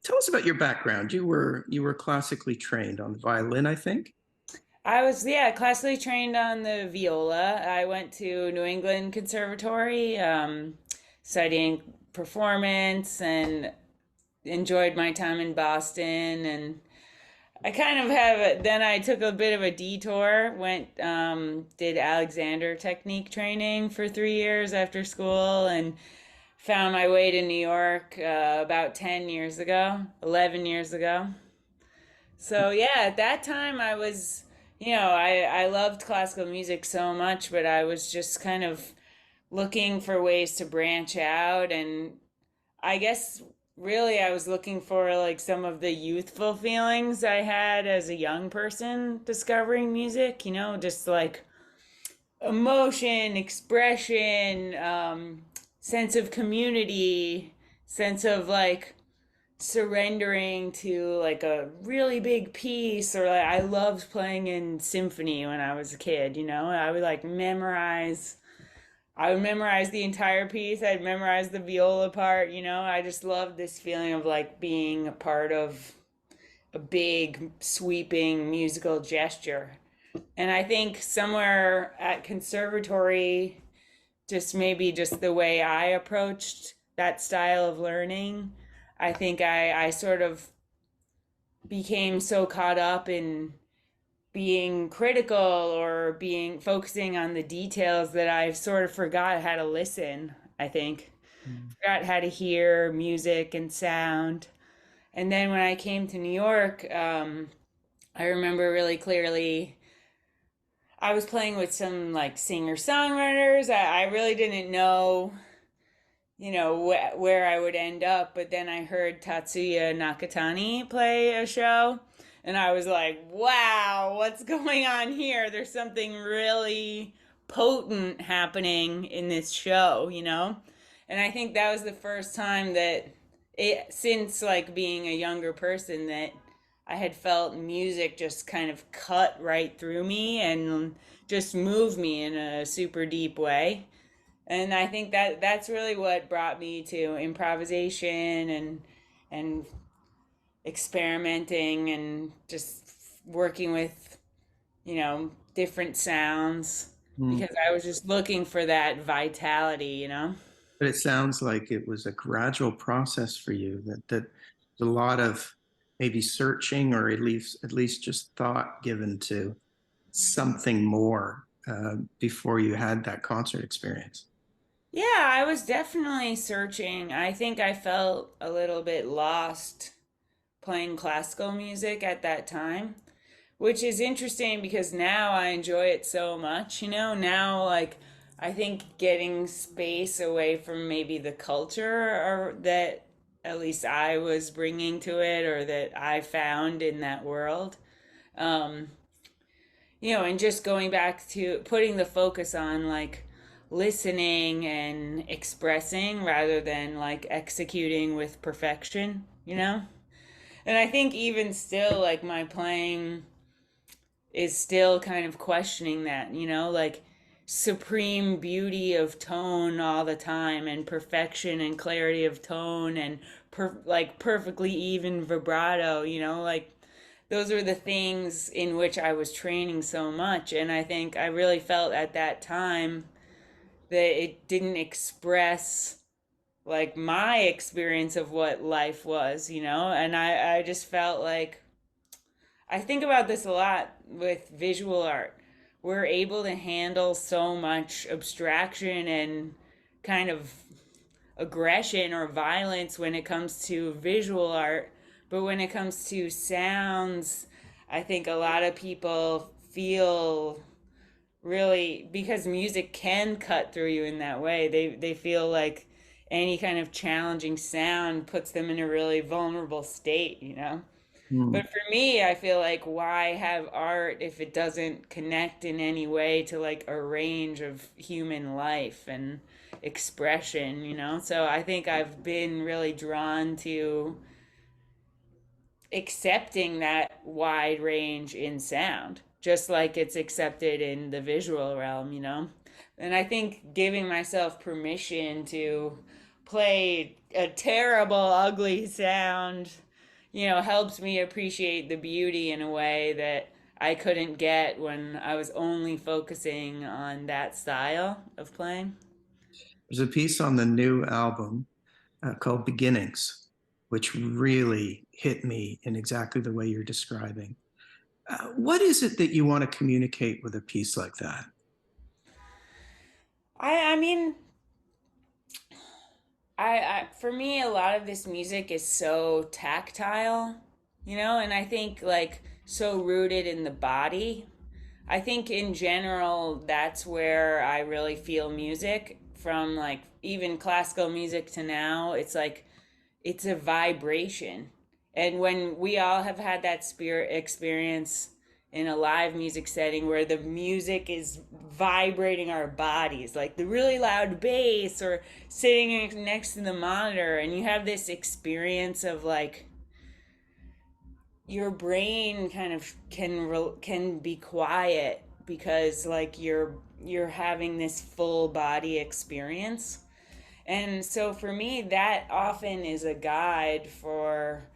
Tell us about your background. You were classically trained on the violin, I think. I was, yeah, classically trained on the viola. I went to New England Conservatory, studying performance and enjoyed my time in Boston. And I kind of then I took a bit of a detour, did Alexander technique training for 3 years after school and found my way to New York about 10 years ago, 11 years ago. So yeah, at that time I was, I loved classical music so much, but I was just kind of looking for ways to branch out. And I guess really I was looking for like some of the youthful feelings I had as a young person discovering music, just like emotion, expression, sense of community, sense of like surrendering to like a really big piece. Or like I loved playing in symphony when I was a kid, I would memorize the entire piece. I'd memorize the viola part, I just loved this feeling of like being a part of a big sweeping musical gesture. And I think somewhere at conservatory, just maybe just the way I approached that style of learning, I think I sort of became so caught up in being critical or being focusing on the details that I sort of forgot how to listen, I think. Mm. Forgot how to hear music and sound. And then when I came to New York, I remember really clearly I was playing with some like singer songwriters. I really didn't know, where I would end up. But then I heard Tatsuya Nakatani play a show, and I was like, wow, what's going on here? There's something really potent happening in this show. And I think that was the first time that since like being a younger person, that I had felt music just kind of cut right through me and just move me in a super deep way. And I think that that's really what brought me to improvisation and experimenting and just working with, different sounds, Mm. because I was just looking for that vitality. But it sounds like it was a gradual process for you, that a lot of maybe searching or at least just thought given to something more before you had that concert experience. Yeah, I was definitely searching. I think I felt a little bit lost playing classical music at that time, which is interesting because now I enjoy it so much. Now like I think getting space away from maybe the culture or that at least I was bringing to it or that I found in that world. Um, and just going back to putting the focus on like listening and expressing rather than like executing with perfection. And I think even still, like my playing is still kind of questioning that, like supreme beauty of tone all the time and perfection and clarity of tone and like perfectly even vibrato, like those were the things in which I was training so much. And I think I really felt at that time that it didn't express like my experience of what life was. And I just felt like I think about this a lot with visual art. We're able to handle so much abstraction and kind of aggression or violence when it comes to visual art, but when it comes to sounds, I think a lot of people feel really, because music can cut through you in that way. They feel like any kind of challenging sound puts them in a really vulnerable state. Mm. But for me, I feel like why have art if it doesn't connect in any way to like a range of human life and expression? So I think I've been really drawn to accepting that wide range in sound, just like it's accepted in the visual realm. And I think giving myself permission to play a terrible, ugly sound helps me appreciate the beauty in a way that I couldn't get when I was only focusing on that style of playing. There's a piece on the new album called Beginnings, which really hit me in exactly the way you're describing. What is it that you want to communicate with a piece like that? I mean, for me, a lot of this music is so tactile, and I think like so rooted in the body. I think in general, that's where I really feel music from, like even classical music to now. It's like it's a vibration. And when we all have had that spirit experience in a live music setting where the music is vibrating our bodies, like the really loud bass or sitting next to the monitor, and you have this experience of like your brain kind of can be quiet because like you're having this full body experience. And so for me, that often is a guide for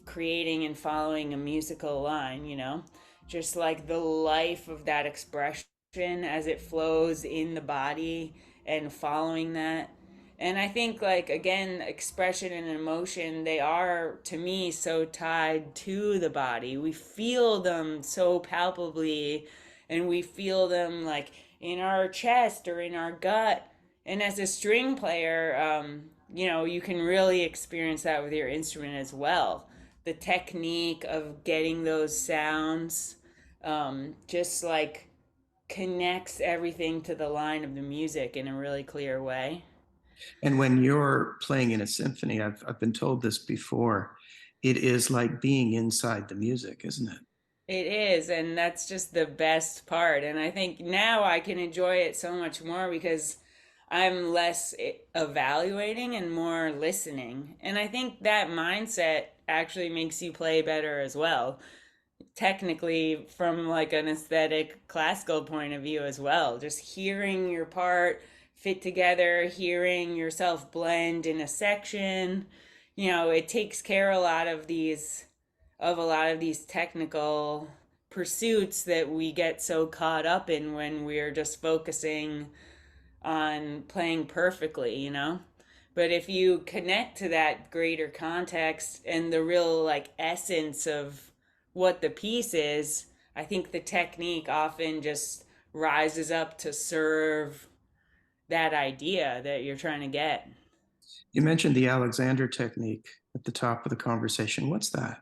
creating and following a musical line, just like the life of that expression as it flows in the body and following that. And I think, like, again, expression and emotion, they are, to me, so tied to the body. We feel them so palpably, and we feel them, like, in our chest or in our gut. And as a string player, you can really experience that with your instrument as well. The technique of getting those sounds, just like connects everything to the line of the music in a really clear way. And when you're playing in a symphony, I've been told this before, it is like being inside the music, isn't it? It is, and that's just the best part. And I think now I can enjoy it so much more because I'm less evaluating and more listening. And I think that mindset actually makes you play better as well. Technically, from like an aesthetic classical point of view as well. Just hearing your part fit together, hearing yourself blend in a section, it takes care a lot of these technical pursuits that we get so caught up in when we're just focusing on playing perfectly, But if you connect to that greater context and the real like essence of what the piece is, I think the technique often just rises up to serve that idea that you're trying to get. You mentioned the Alexander technique at the top of the conversation. What's that?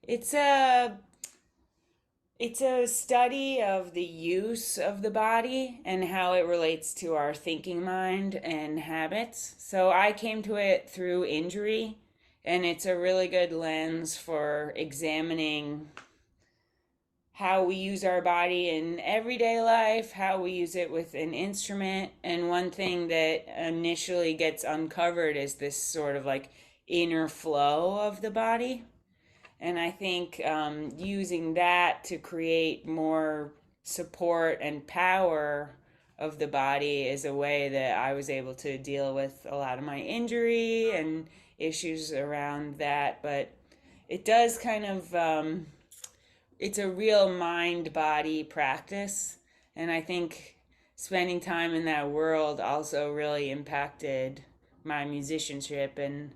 It's a It's a study of the use of the body and how it relates to our thinking mind and habits. So I came to it through injury, and it's a really good lens for examining how we use our body in everyday life, how we use it with an instrument. And one thing that initially gets uncovered is this sort of like inner flow of the body. And I think using that to create more support and power of the body is a way that I was able to deal with a lot of my injury and issues around that. But it does kind of, it's a real mind body practice. And I think spending time in that world also really impacted my musicianship. And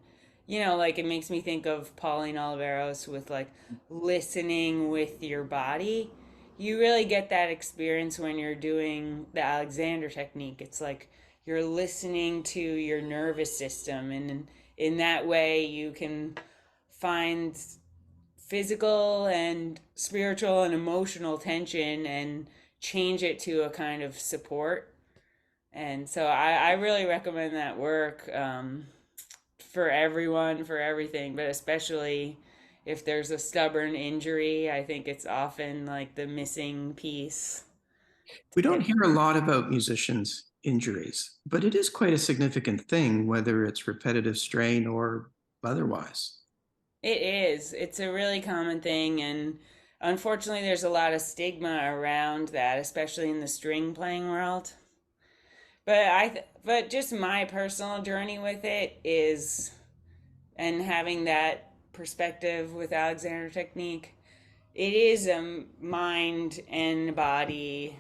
like it makes me think of Pauline Oliveros with like listening with your body. You really get that experience when you're doing the Alexander technique. It's like you're listening to your nervous system, and in that way you can find physical and spiritual and emotional tension and change it to a kind of support. And so I really recommend that work, for everyone, for everything, but especially if there's a stubborn injury. I think it's often like the missing piece We to don't get. hear a lot about musicians' injuries, but it is quite a significant thing, whether it's repetitive strain or otherwise. It is. It's a really common thing, and unfortunately, there's a lot of stigma around that, especially in the string playing world. But just my personal journey with it is, and having that perspective with Alexander technique, it is a mind and body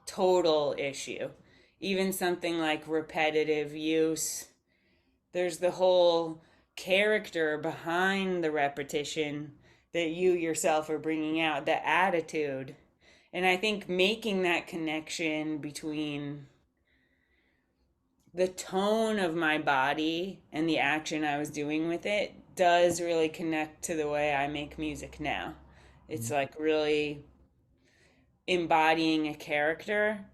total issue. Even something like repetitive use, there's the whole character behind the repetition that you yourself are bringing out, the attitude. And I think making that connection between the tone of my body and the action I was doing with it does really connect to the way I make music now. It's like really embodying a character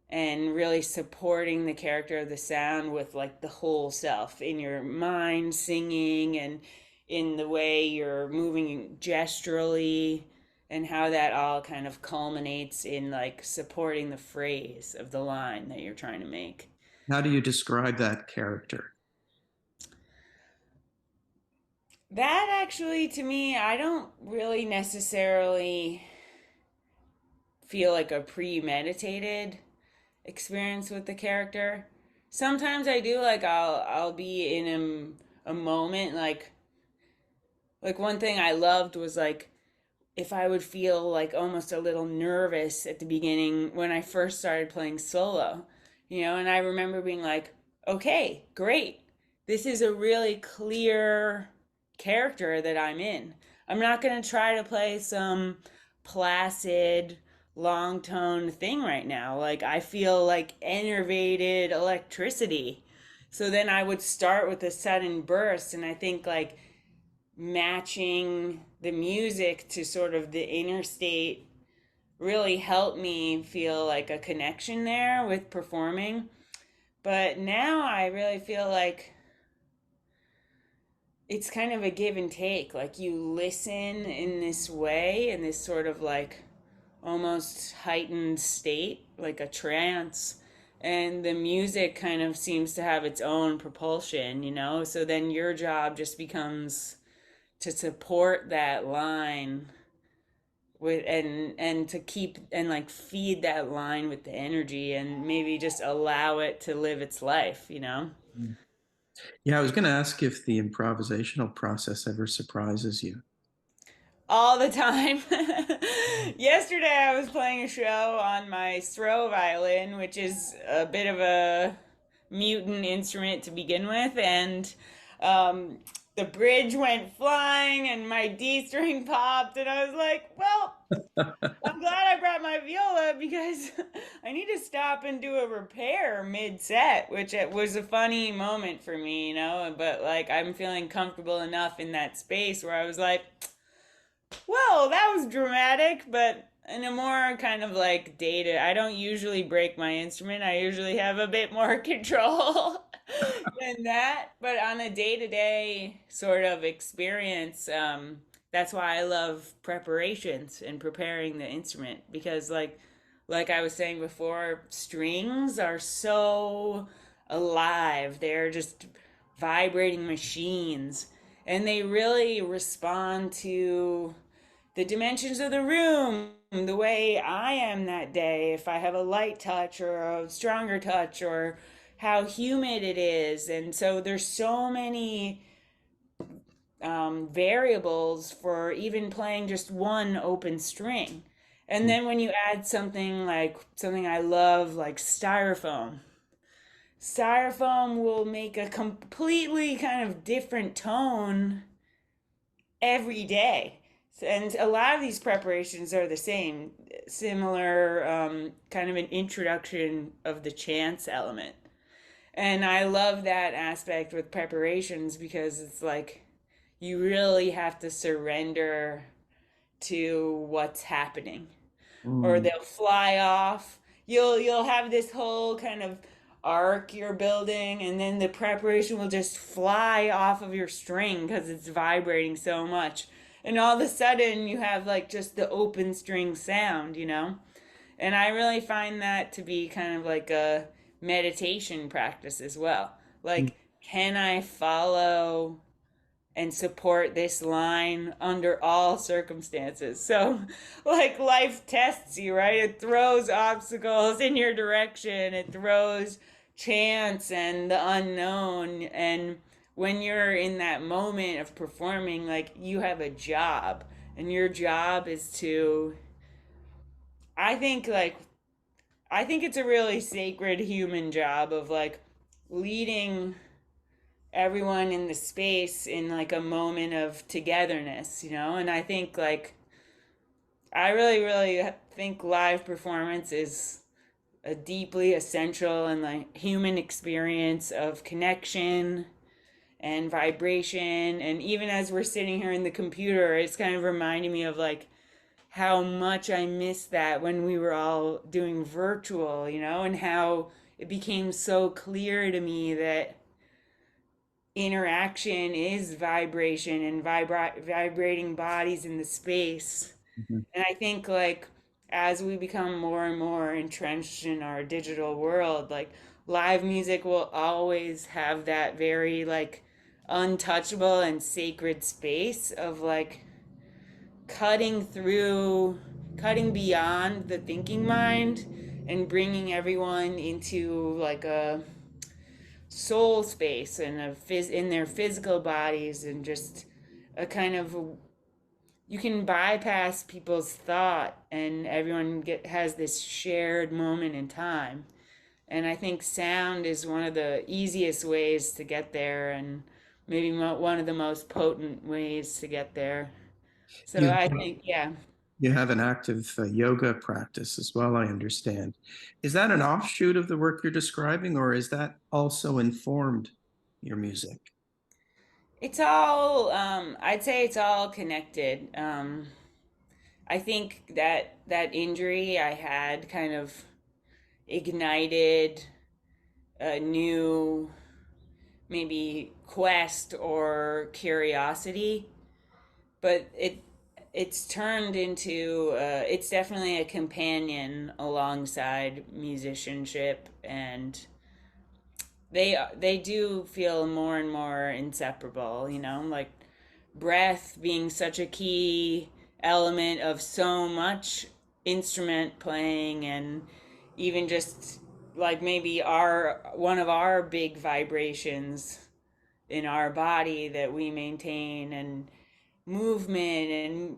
and really supporting the character of the sound with like the whole self in your mind, singing, and in the way you're moving gesturally, and how that all kind of culminates in like supporting the phrase of the line that you're trying to make. How do you describe that character? That actually, to me, I don't really necessarily feel like a premeditated experience with the character. Sometimes I do, like I'll be in a moment, like one thing I loved was like if I would feel like almost a little nervous at the beginning when I first started playing solo, and I remember being like, okay, great. This is a really clear character that I'm in. I'm not going to try to play some placid, long tone thing right now. Like, I feel like enervated electricity. So then I would start with a sudden burst, and I think like matching the music to sort of the inner state really helped me feel like a connection there with performing. But now I really feel like it's kind of a give and take. Like you listen in this way, in this sort of like almost heightened state, like a trance. And the music kind of seems to have its own propulsion. So then your job just becomes to support that line with and to keep and like feed that line with the energy and maybe just allow it to live its life. Yeah, I was going to ask if the improvisational process ever surprises you. All the time. Yesterday I was playing a show on my throw violin, which is a bit of a mutant instrument to begin with, and the bridge went flying and my D string popped, and I was like, well, I'm glad I brought my viola because I need to stop and do a repair mid set, which it was a funny moment for me, but like I'm feeling comfortable enough in that space where I was like, well, that was dramatic, but in a more kind of like data, I don't usually break my instrument. I usually have a bit more control than that. But on a day to day sort of experience, that's why I love preparations and preparing the instrument because, like I was saying before, strings are so alive. They're just vibrating machines, and they really respond to the dimensions of the room, the way I am that day, if I have a light touch or a stronger touch, or how humid it is. And so there's so many variables for even playing just one open string. And then when you add something I love, like styrofoam will make a completely kind of different tone every day. And a lot of these preparations are the same, similar, kind of an introduction of the chance element. And I love that aspect with preparations because it's like you really have to surrender to what's happening, or Mm. they'll fly off. You'll have this whole kind of arc you're building, and then the preparation will just fly off of your string because it's vibrating so much, and all of a sudden you have like just the open string sound. And I really find that to be kind of like a meditation practice as well. Like, can I follow and support this line under all circumstances? So, like, life tests you, right? It throws obstacles in your direction, it throws chance and the unknown. And when you're in that moment of performing, like you have a job, and your job is to, I think, like, I think it's a really sacred human job of like leading everyone in the space in like a moment of togetherness, you know? And I think like I really, really think live performance is a deeply essential and like human experience of connection and vibration. And even as we're sitting here in the computer, it's kind of reminding me of like how much I missed that when we were all doing virtual, you know, and how it became so clear to me that interaction is vibration and vibrating bodies in the space. Mhm. And I think like as we become more and more entrenched in our digital world, like live music will always have that very like untouchable and sacred space of like cutting through, cutting beyond the thinking mind and bringing everyone into like a soul space and in their physical bodies and just a kind of you can bypass people's thought and everyone has this shared moment in time. And I think sound is one of the easiest ways to get there and maybe one of the most potent ways to get there. So You I think, yeah. you have an active yoga practice as well, I understand. Is that an offshoot of the work you're describing, or is that also informed your music? It's all, I'd say it's all connected. I think that that injury I had kind of ignited a new, maybe quest or curiosity, but it's turned into, it's definitely a companion alongside musicianship, and they do feel more and more inseparable, you know, like breath being such a key element of so much instrument playing, and even just like maybe our one of our big vibrations in our body that we maintain, and movement and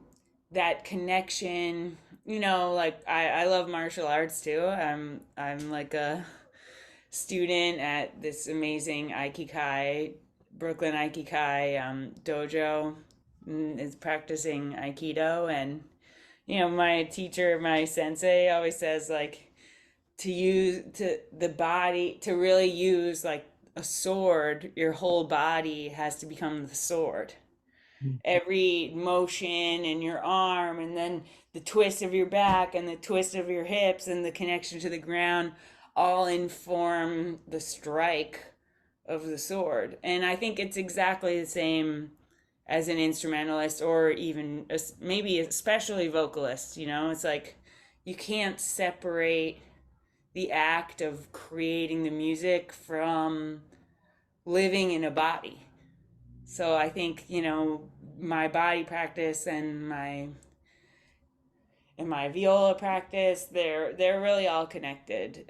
that connection, you know, like I love martial arts too. I'm like a student at this amazing Aikikai, Brooklyn Aikikai dojo, is practicing Aikido. And, you know, my teacher, my sensei always says, like, to use to the body, to really use like a sword, your whole body has to become the sword. Every motion in your arm, and then the twist of your back, and the twist of your hips, and the connection to the ground all inform the strike of the sword. And I think it's exactly the same as an instrumentalist, or even maybe especially vocalist. You know, it's like you can't separate the act of creating the music from living in a body. So I think, you know, my body practice and my viola practice, they're really all connected.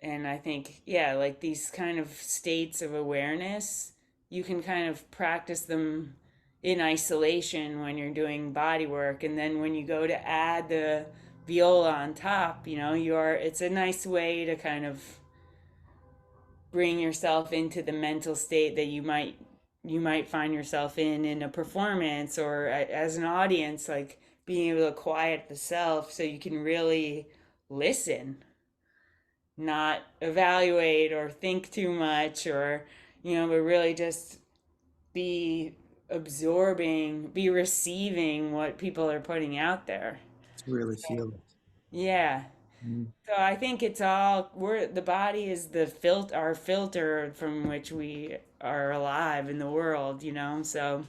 And I think, yeah, like these kind of states of awareness, you can kind of practice them in isolation when you're doing body work, and then when you go to add the viola on top, you know, you're it's a nice way to kind of bring yourself into the mental state that you might find yourself in a performance, or as an audience, like being able to quiet the self so you can really listen, not evaluate or think too much, or, you know, but really just be absorbing, be receiving what people are putting out there. To really feel it. Yeah. Mm. So I think it's all the body is our filter from which we are alive in the world, you know. So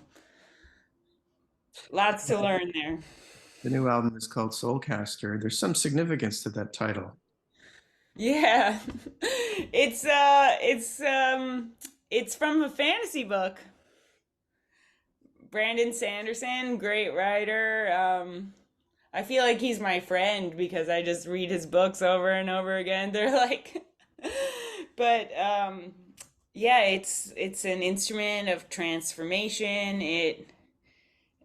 lots to learn there. The new album is called Soulcaster. There's some significance to that title. Yeah. It's from a fantasy book. Brandon Sanderson, great writer. I feel like he's my friend because I just read his books over and over again. They're like, but Yeah, it's an instrument of transformation.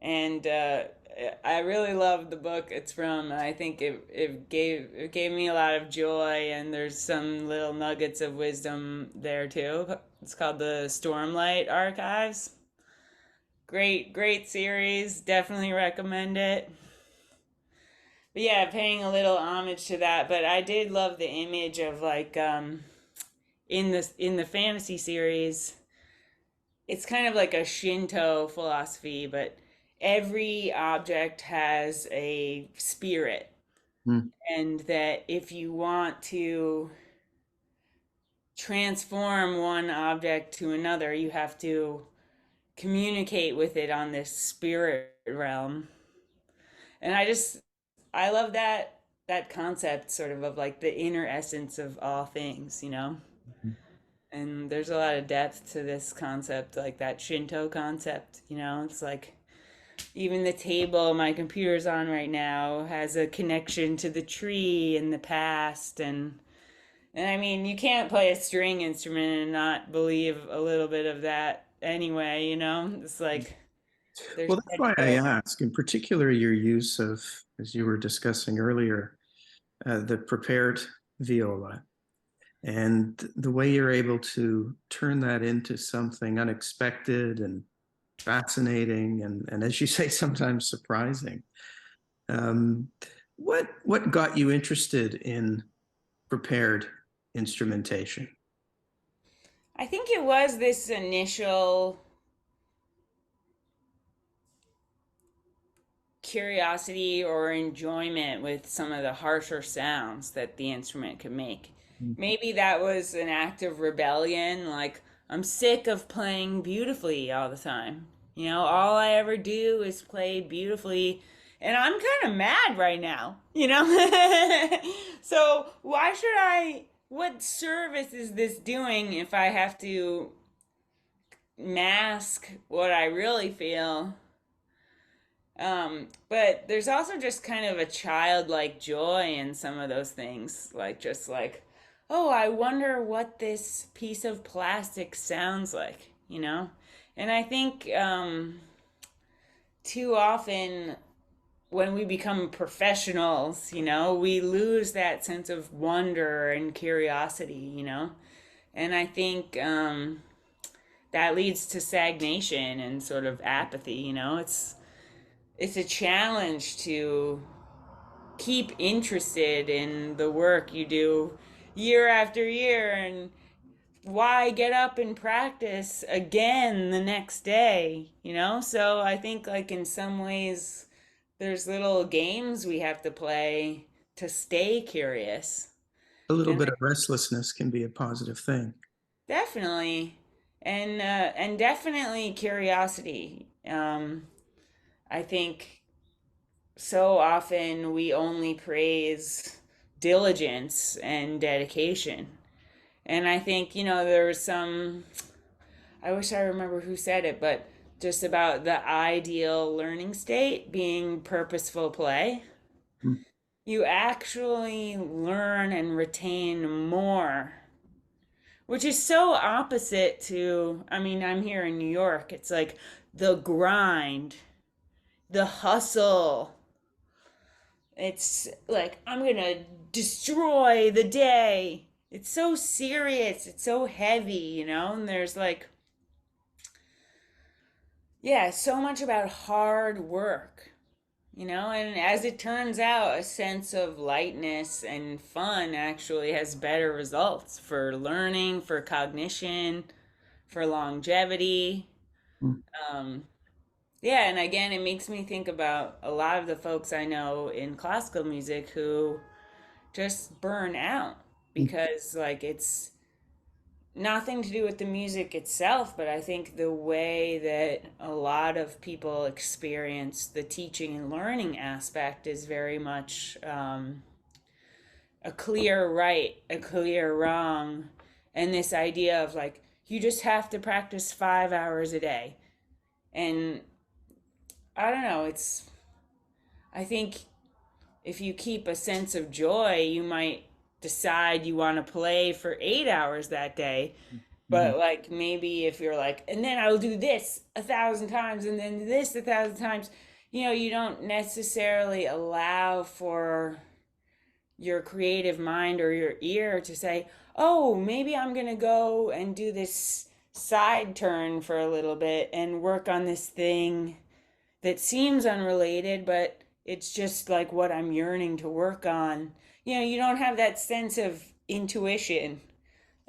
And I really love the book it's from. I think it gave me a lot of joy, and there's some little nuggets of wisdom there too. It's called the Stormlight Archives. Great series. Definitely recommend it. But yeah, paying a little homage to that. But I did love the image of like in the fantasy series, it's kind of like a Shinto philosophy, but every object has a spirit, Mm. and that if you want to transform one object to another, you have to communicate with it on this spirit realm. And I love that concept sort of like the inner essence of all things, you know? And there's a lot of depth to this concept, like that Shinto concept, you know? It's like even the table my computer's on right now has a connection to the tree in the past, and I mean, you can't play a string instrument and not believe a little bit of that anyway, you know? It's like there's Well, that's such why I a ask, in particular, your use of, as you were discussing earlier, the prepared viola and the way you're able to turn that into something unexpected and fascinating and as you say, sometimes surprising. Um, what got you interested in prepared instrumentation? I think it was this initial curiosity or enjoyment with some of the harsher sounds that the instrument could make. Maybe that was an act of rebellion, like I'm sick of playing beautifully all the time. You know, all I ever do is play beautifully, and I'm kind of mad right now, you know? So, why should I? What service is this doing if I have to mask what I really feel? But there's also just kind of a childlike joy in some of those things, like just like, oh, I wonder what this piece of plastic sounds like, you know? And I think too often when we become professionals, you know, we lose that sense of wonder and curiosity, you know? And I think that leads to stagnation and sort of apathy, you know? It's a challenge to keep interested in the work you do year after year, and why get up and practice again the next day, you know? So I think like in some ways there's little games we have to play to stay curious. A little And bit of restlessness can be a positive thing. definitely and definitely curiosity. I think so often we only praise diligence and dedication. And I think, you know, there was some, I wish I remember who said it, but just about the ideal learning state being purposeful play. Mm. You actually learn and retain more, which is so opposite to, I mean, I'm here in New York. It's like the grind, the hustle, it's like, I'm gonna destroy the day. It's so serious, it's so heavy, you know? And there's like, yeah, so much about hard work, you know? And as it turns out, a sense of lightness and fun actually has better results for learning, for cognition, for longevity. Mm. Um, yeah, and again, it makes me think about a lot of the folks I know in classical music who just burn out Mm. because like it's nothing to do with the music itself, but I think the way that a lot of people experience the teaching and learning aspect is very much a clear right, a clear wrong, and this idea of like you just have to practice 5 hours a day. And I don't know, it's I think if you keep a sense of joy, you might decide you want to play for 8 hours that day. Mhm. But like maybe if you're like, and then I'll do this 1,000 times and then this 1,000 times, you don't necessarily allow for your creative mind or your ear to say, oh, maybe I'm going to go and do this side turn for a little bit and work on this thing that seems unrelated, but it's just like what I'm yearning to work on. You don't have that sense of intuition.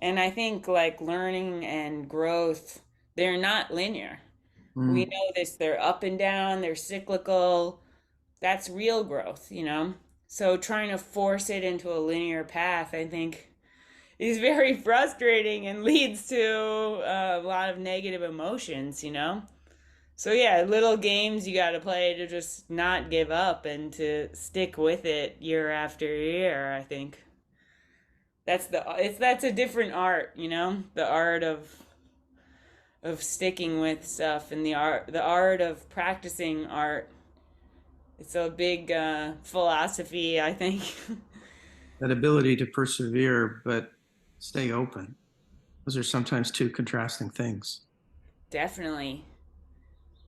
And I think like learning and growth, they're not linear. We Mm. know this, they're up and down, they're cyclical. That's real growth. So trying to force it into a linear path, I think, is very frustrating and leads to a lot of negative emotions. So yeah, little games you got to play to just not give up and to stick with it year after year, I think. That's a different art, the art of sticking with stuff and the art of practicing art. It's a big philosophy, I think. That ability to persevere, but stay open. Those are sometimes two contrasting things. Definitely.